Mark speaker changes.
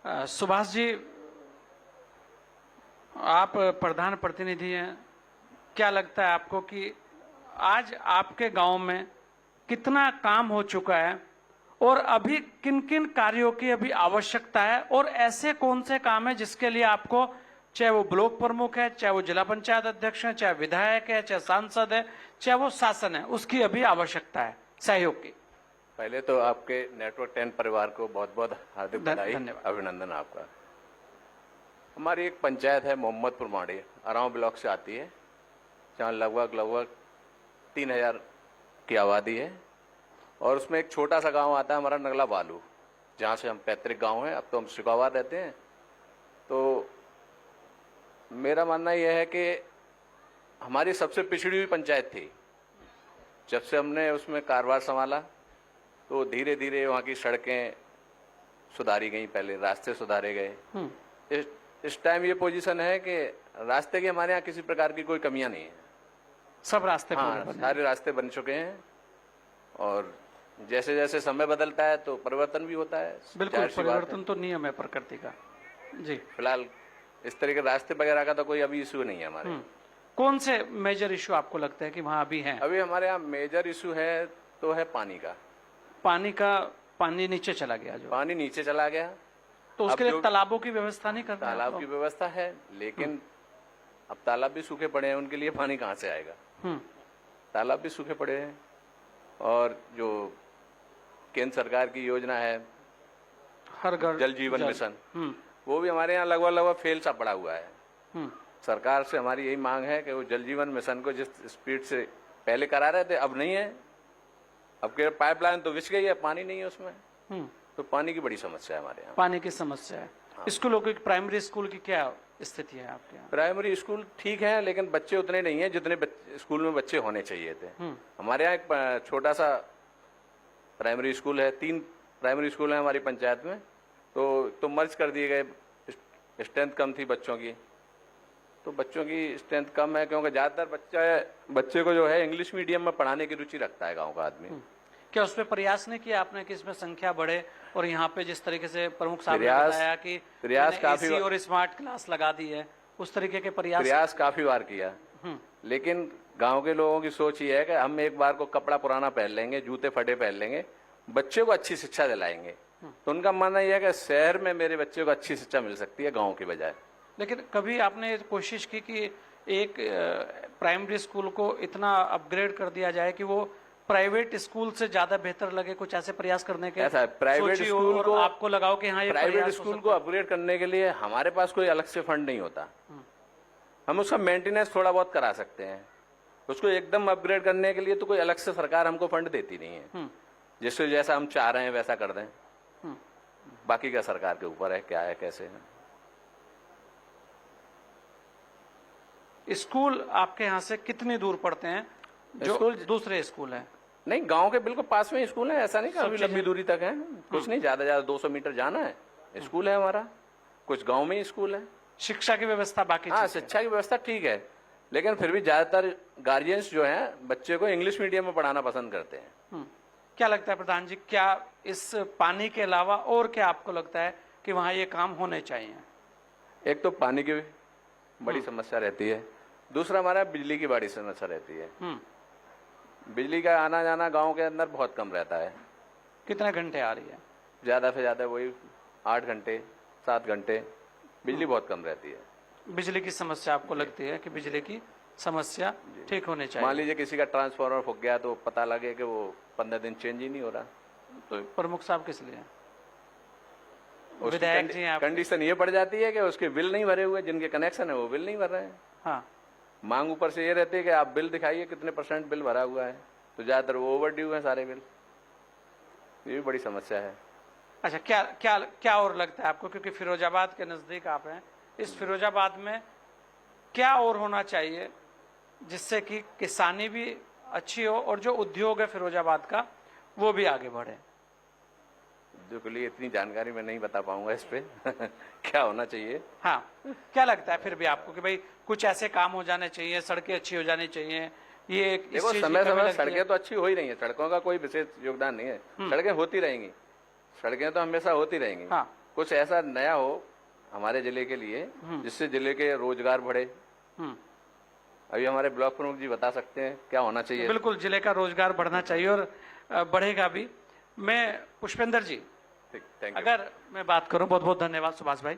Speaker 1: सुभाष जी, आप प्रधान प्रतिनिधि हैं, क्या लगता है आपको कि आज आपके गांव में कितना काम हो चुका है और अभी किन किन कार्यों की अभी आवश्यकता है, और ऐसे कौन से काम है जिसके लिए आपको, चाहे वो ब्लॉक प्रमुख है, चाहे वो जिला पंचायत अध्यक्ष है, चाहे विधायक है, चाहे सांसद है, चाहे वो शासन है, उसकी अभी आवश्यकता है सहयोग की?
Speaker 2: पहले तो आपके नेटवर्क 10 परिवार को बहुत बहुत हार्दिक बधाई, अभिनंदन आपका। हमारी एक पंचायत है मोहम्मदपुर माड़ी, अराव ब्लॉक से आती है, जहाँ लगभग 3000 की आबादी है, और उसमें एक छोटा सा गांव आता है हमारा नगला बालू, जहाँ से हम पैतृक गांव है। अब तो हम शिकावार रहते हैं। तो मेरा मानना यह है कि हमारी सबसे पिछड़ी हुई पंचायत थी। जब से हमने उसमें कारोबार संभाला तो धीरे धीरे वहाँ की सड़कें सुधारी गई, पहले रास्ते सुधारे गए। इस टाइम ये पोजीशन है कि रास्ते की हमारे यहाँ किसी प्रकार की कोई कमियां नहीं है,
Speaker 1: सब रास्ते
Speaker 2: सारे रास्ते बन चुके हैं। और जैसे जैसे समय बदलता है तो परिवर्तन भी होता है।
Speaker 1: बिल्कुल, परिवर्तन तो नियम है प्रकृति का जी।
Speaker 2: फिलहाल इस तरह के रास्ते वगैरह का तो कोई अभी इशू नहीं है हमारे।
Speaker 1: कौन से मेजर इशू आपको लगता है कि वहाँ अभी है?
Speaker 2: अभी हमारे यहाँ मेजर इशू है तो है पानी का।
Speaker 1: पानी नीचे चला गया, जो
Speaker 2: पानी नीचे चला गया,
Speaker 1: तो उसके लिए तालाबों की व्यवस्था नहीं करते?
Speaker 2: तालाब की व्यवस्था है, लेकिन अब तालाब भी सूखे पड़े हैं, उनके लिए पानी कहाँ से आएगा? तालाब भी सूखे पड़े हैं। और जो केंद्र सरकार की योजना है
Speaker 1: हर घर
Speaker 2: जल जीवन मिशन, वो भी हमारे यहाँ लगभग फेल सा पड़ा हुआ है। सरकार से हमारी यही मांग है कि वो जल जीवन मिशन को जिस स्पीड से पहले करा रहे थे, अब नहीं है। अब के पाइपलाइन तो बिछ गई है, पानी नहीं है उसमें। तो पानी की बड़ी समस्या है हमारे यहाँ।
Speaker 1: पानी की समस्या है। हाँ। स्कूलों की, प्राइमरी स्कूल की क्या स्थिति है आपके यहाँ?
Speaker 2: प्राइमरी स्कूल ठीक है, लेकिन बच्चे उतने नहीं है जितने स्कूल में बच्चे होने चाहिए थे। हमारे यहाँ एक छोटा सा प्राइमरी स्कूल है, 3 प्राइमरी स्कूल है हमारी पंचायत में, तो मर्ज कर दिए गए। स्ट्रेंथ कम थी बच्चों की, तो बच्चों की स्ट्रेंथ कम है क्योंकि ज़्यादातर बच्चे को जो है इंग्लिश मीडियम में पढ़ाने की रुचि रखता है गांव का आदमी।
Speaker 1: क्या उस पर प्रयास नहीं किया आपने कि इसमें संख्या बढ़े? और यहाँ पे जिस तरीके से प्रमुख साहब ने बताया कि
Speaker 2: प्रयास काफी
Speaker 1: और स्मार्ट क्लास लगा दी है, उस तरीके के प्रयास
Speaker 2: काफी बार किया, लेकिन गांव के लोगों की सोच ये है कि हम एक बार को कपड़ा पुराना पहन लेंगे, जूते फटे पहन लेंगे, बच्चे को अच्छी शिक्षा दिलाएंगे। तो उनका मानना यह है कि शहर में मेरे बच्चे को अच्छी शिक्षा मिल सकती है गाँव के बजाय।
Speaker 1: लेकिन कभी आपने कोशिश की कि एक प्राइमरी स्कूल को इतना अपग्रेड कर दिया जाए कि वो प्राइवेट स्कूल से ज्यादा बेहतर लगे? कुछ ऐसे प्रयास करने के?
Speaker 2: ऐसा प्राइवेट स्कूल को
Speaker 1: आपको लगाओ कि हाँ, ये
Speaker 2: प्राइवेट स्कूल को अपग्रेड करने के लिए हमारे पास कोई अलग से फंड नहीं होता। हम उसका मेंटेनेंस थोड़ा बहुत करा सकते हैं, उसको एकदम अपग्रेड करने के लिए तो कोई अलग से सरकार हमको फंड देती नहीं है। जिससे जैसा हम चाह रहे हैं वैसा कर दें, बाकी का सरकार के ऊपर है, क्या है कैसे है।
Speaker 1: स्कूल आपके यहाँ से कितनी दूर पड़ते हैं? जो स्कूल दूसरे स्कूल हैं?
Speaker 2: नहीं, गांव के बिल्कुल पास में स्कूल है, ऐसा नहीं कि अभी लंबी दूरी तक है। कुछ नहीं, ज्यादा 200 मीटर जाना है, स्कूल है हमारा। कुछ गांव में ही स्कूल है।
Speaker 1: शिक्षा की व्यवस्था बाकी?
Speaker 2: हाँ, शिक्षा की व्यवस्था ठीक है, लेकिन फिर भी ज्यादातर गार्जियंस जो हैं बच्चे को इंग्लिश मीडियम में पढ़ाना पसंद करते हैं।
Speaker 1: क्या लगता है प्रधान जी, क्या इस पानी के अलावा और क्या आपको लगता है कि वहाँ ये काम होने चाहिए?
Speaker 2: एक तो पानी की बड़ी समस्या रहती है, दूसरा हमारा बिजली की बड़ी समस्या रहती है। बिजली का आना जाना गांव के अंदर बहुत कम रहता है।
Speaker 1: कितने घंटे आ रही है?
Speaker 2: ज्यादा से ज्यादा वही 8 घंटे 7 घंटे, बिजली बहुत कम रहती है।
Speaker 1: बिजली की समस्या आपको लगती है कि बिजली की समस्या ठीक होने चाहिए?
Speaker 2: मान लीजिए किसी का ट्रांसफार्मर फूक गया तो पता लगे कि वो 15 दिन चेंज ही नहीं हो रहा,
Speaker 1: तो प्रमुख साहब किस लिए? विधायक जी हैं।
Speaker 2: कंडीशन ये पड़ जाती है कि उसके बिल नहीं भरे हुए, जिनके कनेक्शन है वो बिल नहीं भर रहे हैं।
Speaker 1: हाँ,
Speaker 2: मांग ऊपर से ये रहती है कि आप बिल दिखाइए कितने % बिल भरा हुआ है, तो ज्यादातर वो ओवर ड्यू है सारे बिल। ये भी बड़ी समस्या है।
Speaker 1: अच्छा, क्या क्या क्या और लगता है आपको, क्योंकि फिरोजाबाद के नजदीक आप हैं, इस फिरोजाबाद में क्या और होना चाहिए जिससे कि किसानी भी अच्छी हो और जो उद्योग है फिरोजाबाद का वो भी आगे बढ़े?
Speaker 2: उद्योग के लिए इतनी जानकारी मैं नहीं बता पाऊंगा इस पे क्या होना चाहिए।
Speaker 1: हाँ, क्या लगता है फिर भी आपको कि भाई कुछ ऐसे काम हो जाने चाहिए, सड़कें अच्छी हो जानी चाहिए? ये
Speaker 2: देखो, समय समय सड़कें तो अच्छी हो ही रही है, सड़कों का कोई विशेष योगदान नहीं है। सड़कें होती रहेंगी, सड़कें तो हमेशा होती रहेंगी।
Speaker 1: हाँ,
Speaker 2: कुछ ऐसा नया हो हमारे जिले के लिए जिससे जिले के रोजगार बढ़े।
Speaker 1: हम्म,
Speaker 2: अभी हमारे ब्लॉक प्रमुख जी बता सकते हैं क्या होना चाहिए।
Speaker 1: बिल्कुल जिले का रोजगार बढ़ना चाहिए और बढ़ेगा भी। मैं पुष्पेंद्र जी,
Speaker 2: ठीक, थैंक यू।
Speaker 1: अगर मैं बात करूं, बहुत बहुत धन्यवाद सुभाष भाई।